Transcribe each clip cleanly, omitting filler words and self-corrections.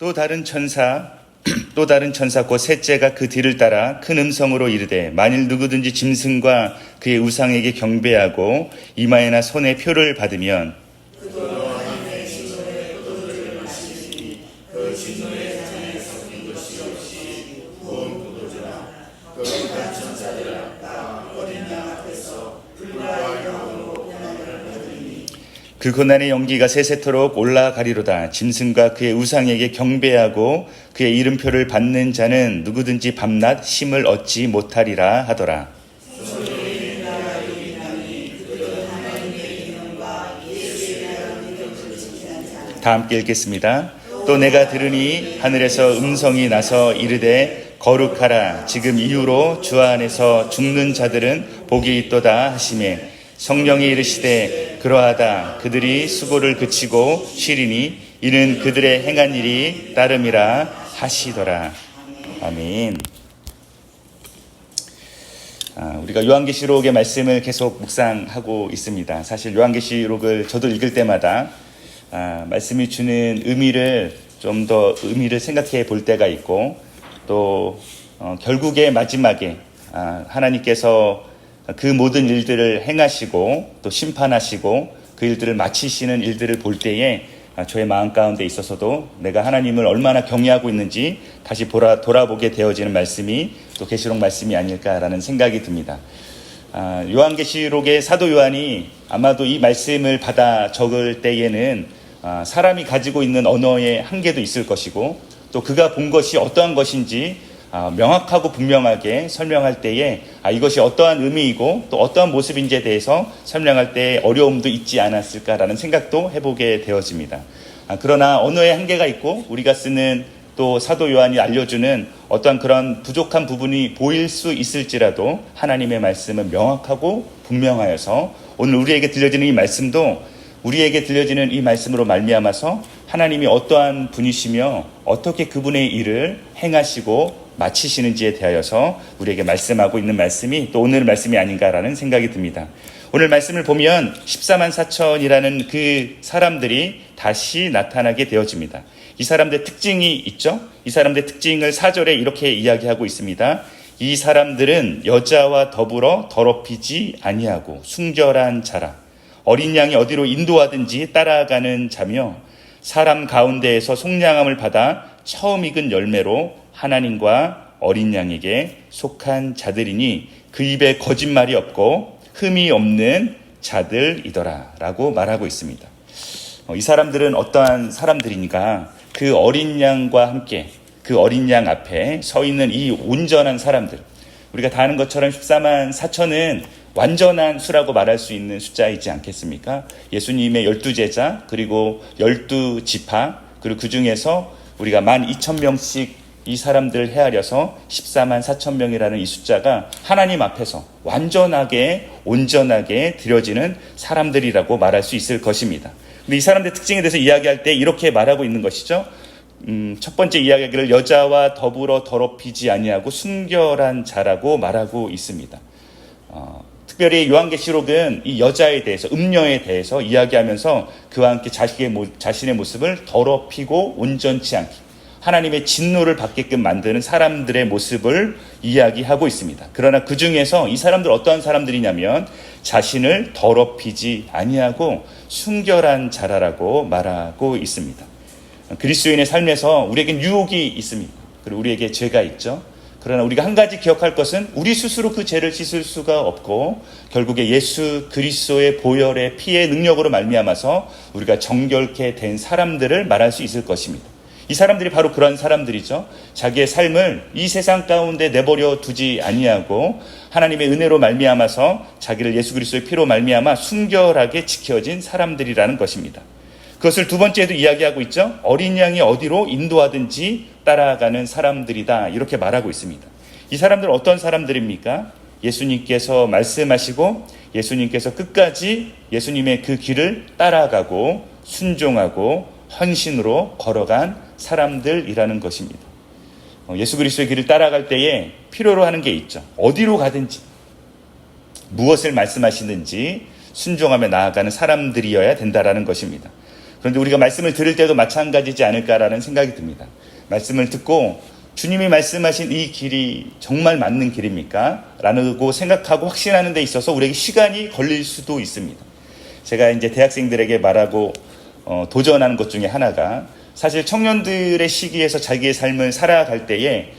또 다른 천사 곧 셋째가 그 뒤를 따라 큰 음성으로 이르되 만일 누구든지 짐승과 그의 우상에게 경배하고 이마에나 손에 표를 받으면 그 고난의 연기가 세세토록 올라가리로다. 짐승과 그의 우상에게 경배하고 그의 이름표를 받는 자는 누구든지 밤낮 쉼을 얻지 못하리라 하더라. 다 함께 읽겠습니다. 또 내가 들으니 하늘에서 음성이 나서 이르되 거룩하라. 지금 이후로 주 안에서 죽는 자들은 복이 있도다 하시매 성령이 이르시되 그러하다. 그들이 수고를 그치고 쉬리니 이는 그들의 행한 일이 따름이라 하시더라. 아멘. 우리가 요한계시록의 말씀을 계속 묵상하고 있습니다. 사실 요한계시록을 저도 읽을 때마다 말씀이 주는 의미를 좀 더 생각해 볼 때가 있고 또 결국의 마지막에 하나님께서 그 모든 일들을 행하시고 또 심판하시고 그 일들을 마치시는 일들을 볼 때에 저의 마음 가운데 있어서도 내가 하나님을 얼마나 경외하고 있는지 다시 돌아보게 되어지는 말씀이 또 계시록 말씀이 아닐까라는 생각이 듭니다. 요한계시록의 사도 요한이 아마도 이 말씀을 받아 적을 때에는 사람이 가지고 있는 언어의 한계도 있을 것이고 또 그가 본 것이 어떠한 것인지 명확하고 분명하게 설명할 때에 이것이 어떠한 의미이고 또 어떠한 모습인지에 대해서 설명할 때 어려움도 있지 않았을까라는 생각도 해보게 되어집니다. 그러나 언어의 한계가 있고 우리가 쓰는 또 사도 요한이 알려주는 어떠한 그런 부족한 부분이 보일 수 있을지라도 하나님의 말씀은 명확하고 분명하여서 오늘 우리에게 들려지는 이 말씀도 우리에게 들려지는 이 말씀으로 말미암아서 하나님이 어떠한 분이시며 어떻게 그분의 일을 행하시고 마치시는지에 대하여서 우리에게 말씀하고 있는 말씀이 또 오늘 말씀이 아닌가라는 생각이 듭니다. 오늘 말씀을 보면 14만 4천이라는 그 사람들이 다시 나타나게 되어집니다. 이 사람들의 특징이 있죠. 이 사람들의 특징을 4절에 이렇게 이야기하고 있습니다. 이 사람들은 여자와 더불어 더럽히지 아니하고 순결한 자라. 어린 양이 어디로 인도하든지 따라가는 자며 사람 가운데에서 속량함을 받아 처음 익은 열매로 하나님과 어린 양에게 속한 자들이니 그 입에 거짓말이 없고 흠이 없는 자들이더라 라고 말하고 있습니다. 이 사람들은 어떠한 사람들인가? 그 어린 양과 함께 그 어린 양 앞에 서 있는 이 온전한 사람들, 우리가 다 아는 것처럼 14만 4천은 완전한 수라고 말할 수 있는 숫자이지 않겠습니까? 예수님의 12제자 그리고 12지파 그리고 그 중에서 우리가 12,000명씩 이 사람들을 헤아려서 14만 4천 명이라는 이 숫자가 하나님 앞에서 완전하게 온전하게 드려지는 사람들이라고 말할 수 있을 것입니다. 근데 이 사람들의 특징에 대해서 이야기할 때 이렇게 말하고 있는 것이죠. 첫 번째 이야기를 여자와 더불어 더럽히지 아니하고 순결한 자라고 말하고 있습니다. 특별히 요한계시록은 이 여자에 대해서 음녀에 대해서 이야기하면서 그와 함께 자신의 모습을 더럽히고 온전치 않게 하나님의 진노를 받게끔 만드는 사람들의 모습을 이야기하고 있습니다. 그러나 그 중에서 이 사람들 어떠한 사람들이냐면 자신을 더럽히지 아니하고 순결한 자라라고 말하고 있습니다. 그리스도인의 삶에서 우리에겐 유혹이 있습니다. 그리고 우리에게 죄가 있죠. 그러나 우리가 한 가지 기억할 것은 우리 스스로 그 죄를 씻을 수가 없고 결국에 예수 그리스도의 보혈의 피의 능력으로 말미암아서 우리가 정결케 된 사람들을 말할 수 있을 것입니다. 이 사람들이 바로 그런 사람들이죠. 자기의 삶을 이 세상 가운데 내버려 두지 아니하고 하나님의 은혜로 말미암아서 자기를 예수 그리스도의 피로 말미암아 순결하게 지켜진 사람들이라는 것입니다. 그것을 두 번째에도 이야기하고 있죠. 어린 양이 어디로 인도하든지 따라가는 사람들이다 이렇게 말하고 있습니다. 이 사람들은 어떤 사람들입니까? 예수님께서 말씀하시고 예수님께서 끝까지 예수님의 그 길을 따라가고 순종하고 헌신으로 걸어간 사람들이라는 것입니다. 예수 그리스도의 길을 따라갈 때에 필요로 하는 게 있죠. 어디로 가든지 무엇을 말씀하시는지 순종하며 나아가는 사람들이어야 된다라는 것입니다. 그런데 우리가 말씀을 들을 때도 마찬가지지 않을까라는 생각이 듭니다. 말씀을 듣고 주님이 말씀하신 이 길이 정말 맞는 길입니까? 라고 생각하고 확신하는 데 있어서 우리에게 시간이 걸릴 수도 있습니다. 제가 이제 대학생들에게 말하고 도전하는 것 중에 하나가 사실 청년들의 시기에서 자기의 삶을 살아갈 때에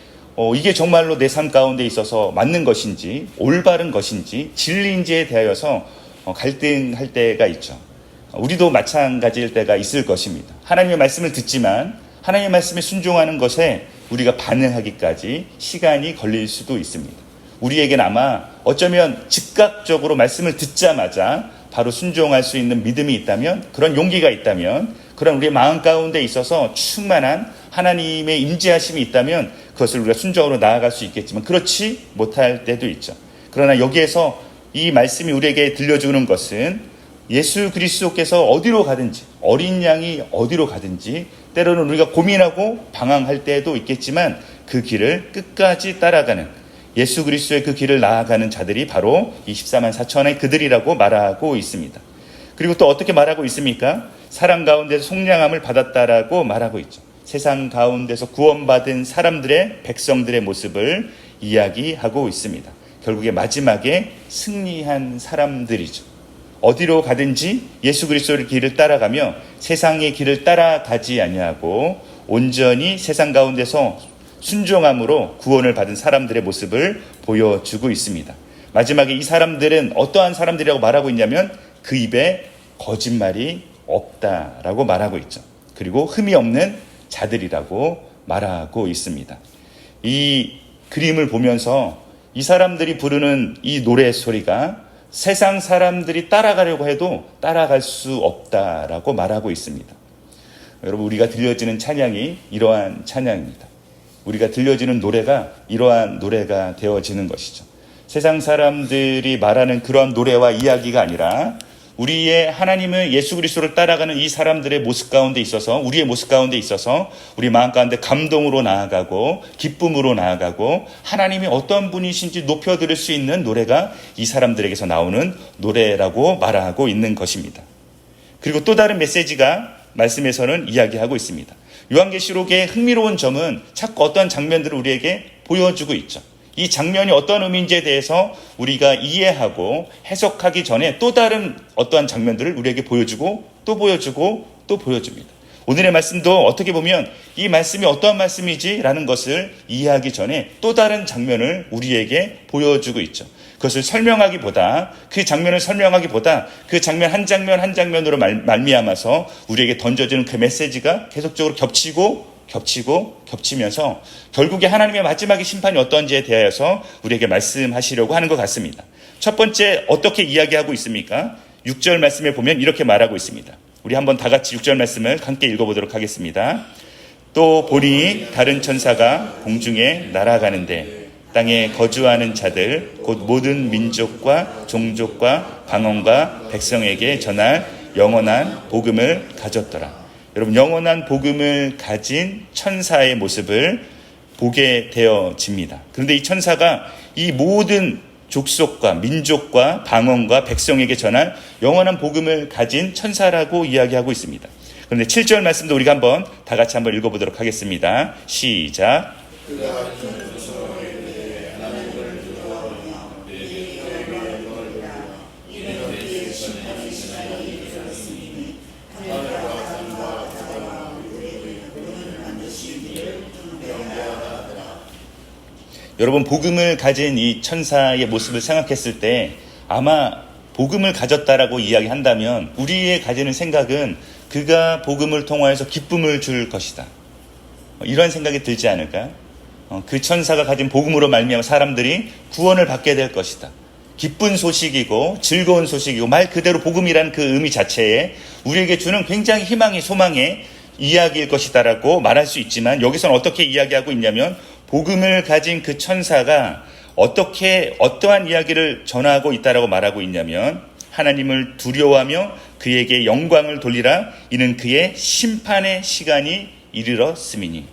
이게 정말로 내 삶 가운데 있어서 맞는 것인지 올바른 것인지 진리인지에 대하여서 갈등할 때가 있죠. 우리도 마찬가지일 때가 있을 것입니다. 하나님의 말씀을 듣지만 하나님의 말씀에 순종하는 것에 우리가 반응하기까지 시간이 걸릴 수도 있습니다. 우리에게는 아마 어쩌면 즉각적으로 말씀을 듣자마자 바로 순종할 수 있는 믿음이 있다면, 그런 용기가 있다면, 그런 우리의 마음 가운데 있어서 충만한 하나님의 임재하심이 있다면 그것을 우리가 순종으로 나아갈 수 있겠지만 그렇지 못할 때도 있죠. 그러나 여기에서 이 말씀이 우리에게 들려주는 것은 예수 그리스도께서 어디로 가든지, 어린 양이 어디로 가든지 때로는 우리가 고민하고 방황할 때도 있겠지만 그 길을 끝까지 따라가는, 예수 그리스도의 그 길을 나아가는 자들이 바로 이 14만 4천의 그들이라고 말하고 있습니다. 그리고 또 어떻게 말하고 있습니까? 사랑 가운데서 속량함을 받았다라고 말하고 있죠. 세상 가운데서 구원받은 사람들의, 백성들의 모습을 이야기하고 있습니다. 결국에 마지막에 승리한 사람들이죠. 어디로 가든지 예수 그리스도의 길을 따라가며 세상의 길을 따라가지 아니하고 온전히 세상 가운데서 순종함으로 구원을 받은 사람들의 모습을 보여주고 있습니다. 마지막에 이 사람들은 어떠한 사람들이라고 말하고 있냐면 그 입에 거짓말이 없다라고 말하고 있죠. 그리고 흠이 없는 자들이라고 말하고 있습니다. 이 그림을 보면서 이 사람들이 부르는 이 노래 소리가 세상 사람들이 따라가려고 해도 따라갈 수 없다라고 말하고 있습니다. 여러분, 우리가 들려지는 찬양이 이러한 찬양입니다. 우리가 들려지는 노래가 이러한 노래가 되어지는 것이죠. 세상 사람들이 말하는 그러한 노래와 이야기가 아니라 우리의 하나님을, 예수 그리스도를 따라가는 이 사람들의 모습 가운데 있어서, 우리의 모습 가운데 있어서 우리 마음 가운데 감동으로 나아가고 기쁨으로 나아가고 하나님이 어떤 분이신지 높여드릴 수 있는 노래가 이 사람들에게서 나오는 노래라고 말하고 있는 것입니다. 그리고 또 다른 메시지가 말씀에서는 이야기하고 있습니다. 요한계시록의 흥미로운 점은 자꾸 어떤 장면들을 우리에게 보여주고 있죠. 이 장면이 어떤 의미인지에 대해서 우리가 이해하고 해석하기 전에 또 다른 어떠한 장면들을 우리에게 보여주고 또 보여주고 또 보여줍니다. 오늘의 말씀도 어떻게 보면 이 말씀이 어떠한 말씀이지라는 것을 이해하기 전에 또 다른 장면을 우리에게 보여주고 있죠. 그것을 설명하기보다, 그 장면을 설명하기보다 그 장면 한 장면 한 장면으로 말미암아서 우리에게 던져지는 그 메시지가 계속적으로 겹치면서 결국에 하나님의 마지막의 심판이 어떤지에 대하여서 우리에게 말씀하시려고 하는 것 같습니다. 첫 번째, 어떻게 이야기하고 있습니까? 6절 말씀에 보면 이렇게 말하고 있습니다. 우리 한번 다 같이 6절 말씀을 함께 읽어보도록 하겠습니다. 또 보니 다른 천사가 공중에 날아가는데 땅에 거주하는 자들 곧 모든 민족과 종족과 방언과 백성에게 전할 영원한 복음을 가졌더라. 여러분, 영원한 복음을 가진 천사의 모습을 보게 되어집니다. 그런데 이 천사가 이 모든 족속과 민족과 방언과 백성에게 전할 영원한 복음을 가진 천사라고 이야기하고 있습니다. 그런데 7절 말씀도 우리가 한번 다 같이 한번 읽어보도록 하겠습니다. 시작. 여러분, 복음을 가진 이 천사의 모습을 생각했을 때 아마 복음을 가졌다라고 이야기한다면 우리의 가지는 생각은 그가 복음을 통하여서 기쁨을 줄 것이다, 이런 생각이 들지 않을까요? 그 천사가 가진 복음으로 말미암아 사람들이 구원을 받게 될 것이다. 기쁜 소식이고 즐거운 소식이고 말 그대로 복음이라는 그 의미 자체에 우리에게 주는 굉장히 희망의, 소망의 이야기일 것이다라고 말할 수 있지만 여기서는 어떻게 이야기하고 있냐면 복음을 가진 그 천사가 어떠한 이야기를 전하고 있다라고 말하고 있냐면 하나님을 두려워하며 그에게 영광을 돌리라. 이는 그의 심판의 시간이 이르렀음이니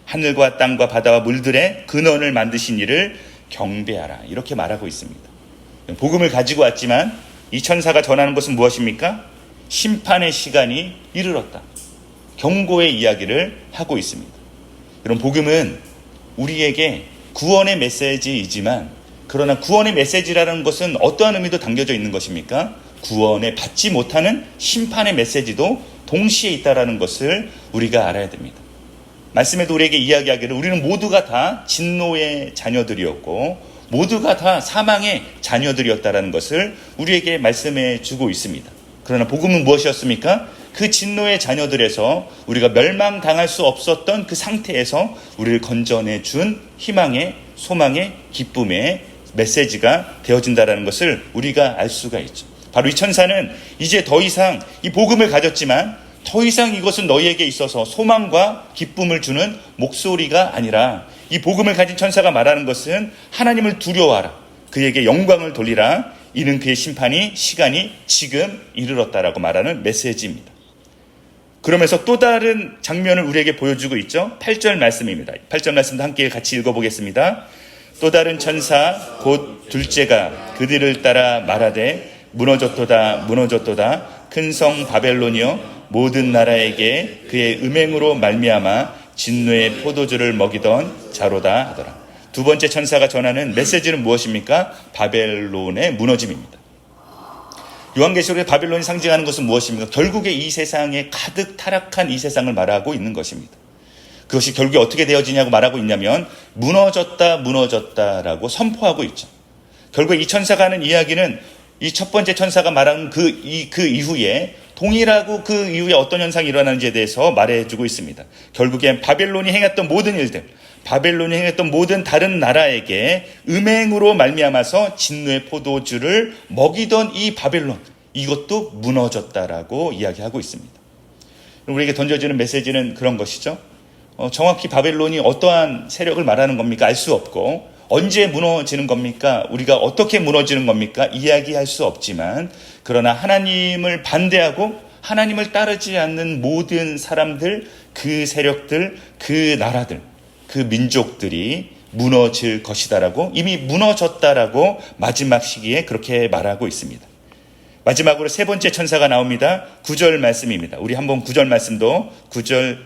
하늘과 땅과 바다와 물들의 근원을 만드신 이를 경배하라. 이렇게 말하고 있습니다. 복음을 가지고 왔지만 이 천사가 전하는 것은 무엇입니까? 심판의 시간이 이르렀다. 경고의 이야기를 하고 있습니다. 여러분, 복음은 우리에게 구원의 메시지이지만, 그러나 구원의 메시지라는 것은 어떠한 의미도 담겨져 있는 것입니까? 구원에 받지 못하는 심판의 메시지도 동시에 있다는 것을 우리가 알아야 됩니다. 말씀에도 우리에게 이야기하기를 우리는 모두가 다 진노의 자녀들이었고 모두가 다 사망의 자녀들이었다는 것을 우리에게 말씀해 주고 있습니다. 그러나 복음은 무엇이었습니까? 그 진노의 자녀들에서 우리가 멸망당할 수 없었던 그 상태에서 우리를 건져내 준 희망의, 소망의, 기쁨의 메시지가 되어진다는 것을 우리가 알 수가 있죠. 바로 이 천사는 이제 더 이상 이 복음을 가졌지만 더 이상 이것은 너희에게 있어서 소망과 기쁨을 주는 목소리가 아니라, 이 복음을 가진 천사가 말하는 것은 하나님을 두려워하라, 그에게 영광을 돌리라, 이는 그의 심판이 시간이 지금 이르렀다라고 말하는 메시지입니다. 그러면서 또 다른 장면을 우리에게 보여주고 있죠. 8절 말씀입니다. 8절 말씀도 함께 같이 읽어보겠습니다. 또 다른 천사 곧 둘째가 그들을 따라 말하되 무너졌도다 무너졌도다 큰 성 바벨론이여 모든 나라에게 그의 음행으로 말미암아 진노의 포도주를 먹이던 자로다 하더라. 두 번째 천사가 전하는 메시지는 무엇입니까? 바벨론의 무너짐입니다. 요한계시록의 바벨론이 상징하는 것은 무엇입니까? 결국에 이 세상에 가득 타락한 이 세상을 말하고 있는 것입니다. 그것이 결국에 어떻게 되어지냐고 말하고 있냐면 무너졌다 무너졌다라고 선포하고 있죠. 결국에 이 천사가 하는 이야기는 이 첫 번째 천사가 말하는 그 이후에 동일하고 그 이후에 어떤 현상이 일어나는지에 대해서 말해주고 있습니다. 결국엔 바벨론이 행했던 모든 일들, 바벨론이 행했던 모든 다른 나라에게 음행으로 말미암아서 진노의 포도주를 먹이던 이 바벨론, 이것도 무너졌다라고 이야기하고 있습니다. 우리에게 던져지는 메시지는 그런 것이죠. 정확히 바벨론이 어떠한 세력을 말하는 겁니까? 알 수 없고, 언제 무너지는 겁니까? 우리가 어떻게 무너지는 겁니까? 이야기할 수 없지만, 그러나 하나님을 반대하고 하나님을 따르지 않는 모든 사람들, 그 세력들, 그 나라들, 그 민족들이 무너질 것이다라고, 이미 무너졌다라고 마지막 시기에 그렇게 말하고 있습니다. 마지막으로 세 번째 천사가 나옵니다. 9절 말씀입니다. 우리 한번 9절 말씀도 9절,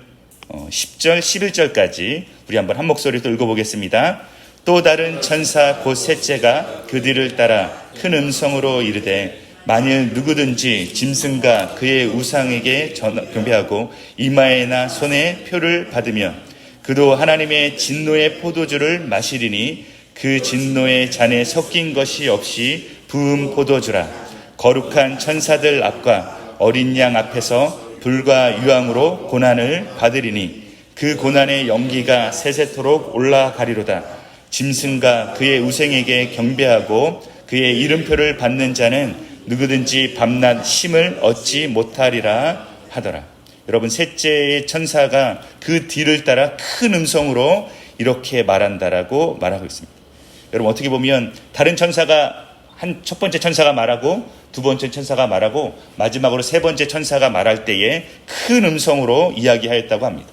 10절, 11절까지 우리 한번 한 목소리로 또 읽어보겠습니다. 또 다른 천사 곧 셋째가 그들을 따라 큰 음성으로 이르되 만일 누구든지 짐승과 그의 우상에게 경배하고 이마에나 손에 표를 받으면 그도 하나님의 진노의 포도주를 마시리니 그 진노의 잔에 섞인 것이 없이 부은 포도주라. 거룩한 천사들 앞과 어린 양 앞에서 불과 유황으로 고난을 받으리니 그 고난의 연기가 세세토록 올라가리로다. 짐승과 그의 우상에게 경배하고 그의 이름표를 받는 자는 누구든지 밤낮 쉼을 얻지 못하리라 하더라. 여러분, 셋째의 천사가 그 뒤를 따라 큰 음성으로 이렇게 말한다라고 말하고 있습니다. 여러분, 어떻게 보면 다른 천사가 첫 번째 천사가 말하고 두 번째 천사가 말하고 마지막으로 세 번째 천사가 말할 때에 큰 음성으로 이야기하였다고 합니다.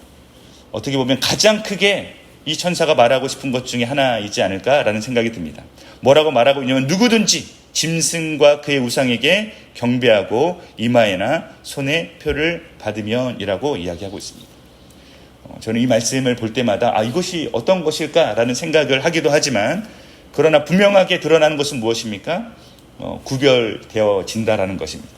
어떻게 보면 가장 크게 이 천사가 말하고 싶은 것 중에 하나이지 않을까라는 생각이 듭니다. 뭐라고 말하고 있냐면 누구든지 짐승과 그의 우상에게 경배하고 이마에나 손에 표를 받으면이라고 이야기하고 있습니다. 저는 이 말씀을 볼 때마다 이것이 어떤 것일까라는 생각을 하기도 하지만, 그러나 분명하게 드러나는 것은 무엇입니까? 구별되어진다라는 것입니다.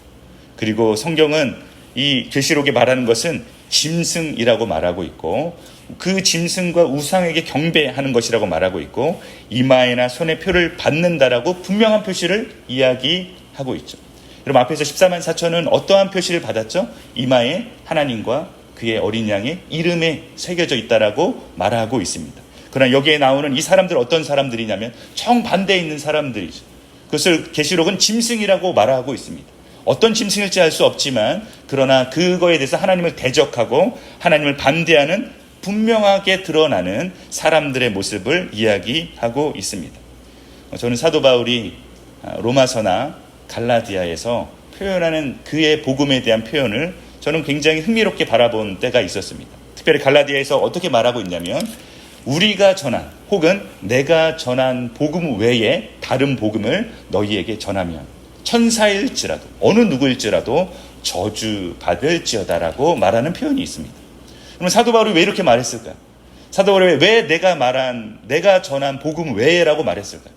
그리고 성경은 이 계시록에 말하는 것은 짐승이라고 말하고 있고, 그 짐승과 우상에게 경배하는 것이라고 말하고 있고, 이마에나 손에 표를 받는다라고 분명한 표시를 이야기하고 있죠. 여러분, 앞에서 14만 4천은 어떠한 표시를 받았죠? 이마에 하나님과 그의 어린 양의 이름에 새겨져 있다라고 말하고 있습니다. 그러나 여기에 나오는 이 사람들 어떤 사람들이냐면 정반대에 있는 사람들이죠. 그것을 계시록은 짐승이라고 말하고 있습니다. 어떤 짐승일지 알 수 없지만, 그러나 그거에 대해서 하나님을 대적하고 하나님을 반대하는 분명하게 드러나는 사람들의 모습을 이야기하고 있습니다. 저는 사도 바울이 로마서나 갈라디아에서 표현하는 그의 복음에 대한 표현을 저는 굉장히 흥미롭게 바라본 때가 있었습니다. 특별히 갈라디아에서 어떻게 말하고 있냐면, 우리가 전한 혹은 내가 전한 복음 외에 다른 복음을 너희에게 전하면 천사일지라도 어느 누구일지라도 저주받을지어다라고 말하는 표현이 있습니다. 그럼 사도 바울이 왜 이렇게 말했을까요? 사도 바울이 왜 내가 전한 복음 외에라고 말했을까요?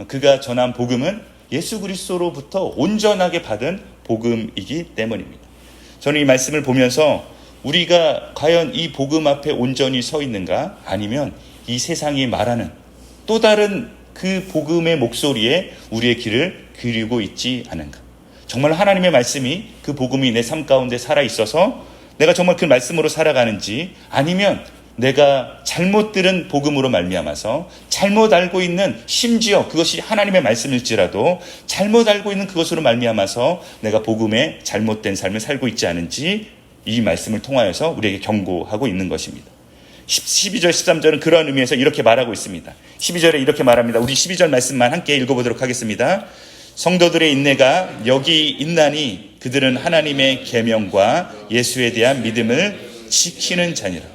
그가 전한 복음은 예수 그리스도로부터 온전하게 받은 복음이기 때문입니다. 저는 이 말씀을 보면서 우리가 과연 이 복음 앞에 온전히 서 있는가, 아니면 이 세상이 말하는 또 다른 그 복음의 목소리에 우리의 귀를 기울이고 있지 않은가. 정말 하나님의 말씀이, 그 복음이 내 삶 가운데 살아있어서 내가 정말 그 말씀으로 살아가는지, 아니면 내가 잘못 들은 복음으로 말미암아서 잘못 알고 있는, 심지어 그것이 하나님의 말씀일지라도 잘못 알고 있는 그것으로 말미암아서 내가 복음에 잘못된 삶을 살고 있지 않은지, 이 말씀을 통하여서 우리에게 경고하고 있는 것입니다. 12절 13절은 그러한 의미에서 이렇게 말하고 있습니다. 12절에 이렇게 말합니다. 우리 12절 말씀만 함께 읽어보도록 하겠습니다. 성도들의 인내가 여기 있나니 그들은 하나님의 계명과 예수에 대한 믿음을 지키는 자니라.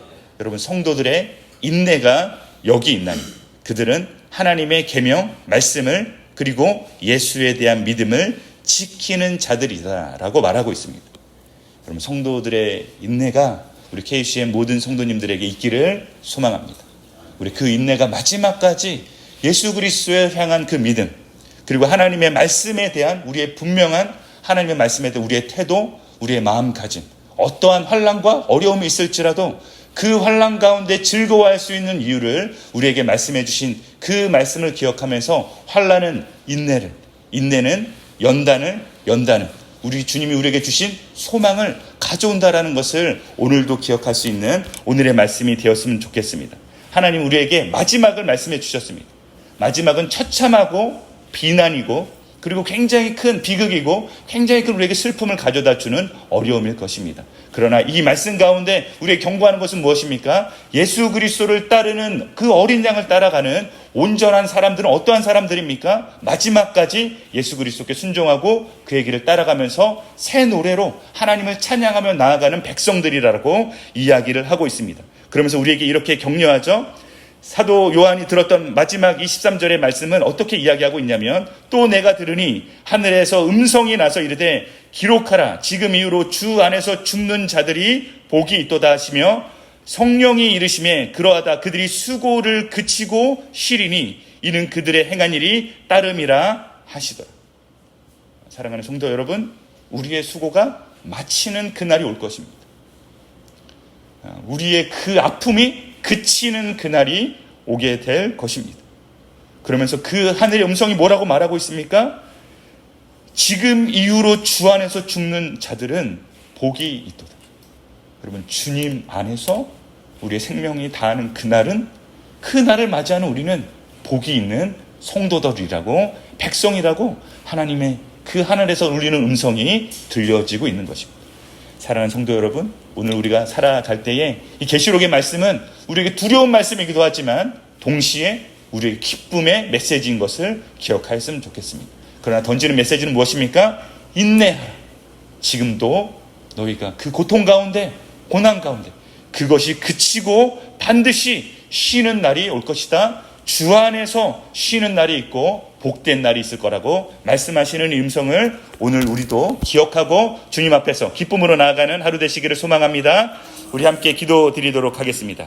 여러분, 성도들의 인내가 여기 있나니 그들은 하나님의 계명, 말씀을, 그리고 예수에 대한 믿음을 지키는 자들이다 라고 말하고 있습니다. 여러분, 성도들의 인내가 우리 KCM 모든 성도님들에게 있기를 소망합니다. 우리 그 인내가 마지막까지 예수 그리스도에 향한 그 믿음, 그리고 하나님의 말씀에 대한 우리의 분명한 하나님의 말씀에 대한 우리의 태도, 우리의 마음가짐, 어떠한 환난과 어려움이 있을지라도 그 환난 가운데 즐거워할 수 있는 이유를 우리에게 말씀해 주신 그 말씀을 기억하면서 환난은 인내는 연단을 우리 주님이 우리에게 주신 소망을 가져온다라는 것을 오늘도 기억할 수 있는 오늘의 말씀이 되었으면 좋겠습니다. 하나님 우리에게 마지막을 말씀해 주셨습니다. 마지막은 처참하고 비난이고, 그리고 굉장히 큰 비극이고 굉장히 큰 우리에게 슬픔을 가져다 주는 어려움일 것입니다. 그러나 이 말씀 가운데 우리에게 경고하는 것은 무엇입니까? 예수 그리스도를 따르는 그 어린 양을 따라가는 온전한 사람들은 어떠한 사람들입니까? 마지막까지 예수 그리스도께 순종하고 그의 길을 따라가면서 새 노래로 하나님을 찬양하며 나아가는 백성들이라고 이야기를 하고 있습니다. 그러면서 우리에게 이렇게 격려하죠. 사도 요한이 들었던 마지막 23절의 말씀은 어떻게 이야기하고 있냐면, 또 내가 들으니 하늘에서 음성이 나서 이르되 기록하라, 지금 이후로 주 안에서 죽는 자들이 복이 있도다 하시며, 성령이 이르심에 그러하다 그들이 수고를 그치고 쉬리니 이는 그들의 행한 일이 따름이라 하시더라. 사랑하는 성도 여러분, 우리의 수고가 마치는 그날이 올 것입니다. 우리의 그 아픔이 그치는 그날이 오게 될 것입니다. 그러면서 그 하늘의 음성이 뭐라고 말하고 있습니까? 지금 이후로 주 안에서 죽는 자들은 복이 있도다. 여러분, 주님 안에서 우리의 생명이 다하는 그날은, 그 날을 맞이하는 우리는 복이 있는 성도들이라고, 백성이라고 하나님의 그 하늘에서 울리는 음성이 들려지고 있는 것입니다. 사랑하는 성도 여러분, 오늘 우리가 살아갈 때에 이 계시록의 말씀은 우리에게 두려운 말씀이기도 하지만 동시에 우리의 기쁨의 메시지인 것을 기억하였으면 좋겠습니다. 그러나 던지는 메시지는 무엇입니까? 인내하라. 지금도 너희가 그 고통 가운데, 고난 가운데 그것이 그치고 반드시 쉬는 날이 올 것이다. 주 안에서 쉬는 날이 있고 복된 날이 있을 거라고 말씀하시는 이 음성을 오늘 우리도 기억하고 주님 앞에서 기쁨으로 나아가는 하루 되시기를 소망합니다. 우리 함께 기도드리도록 하겠습니다.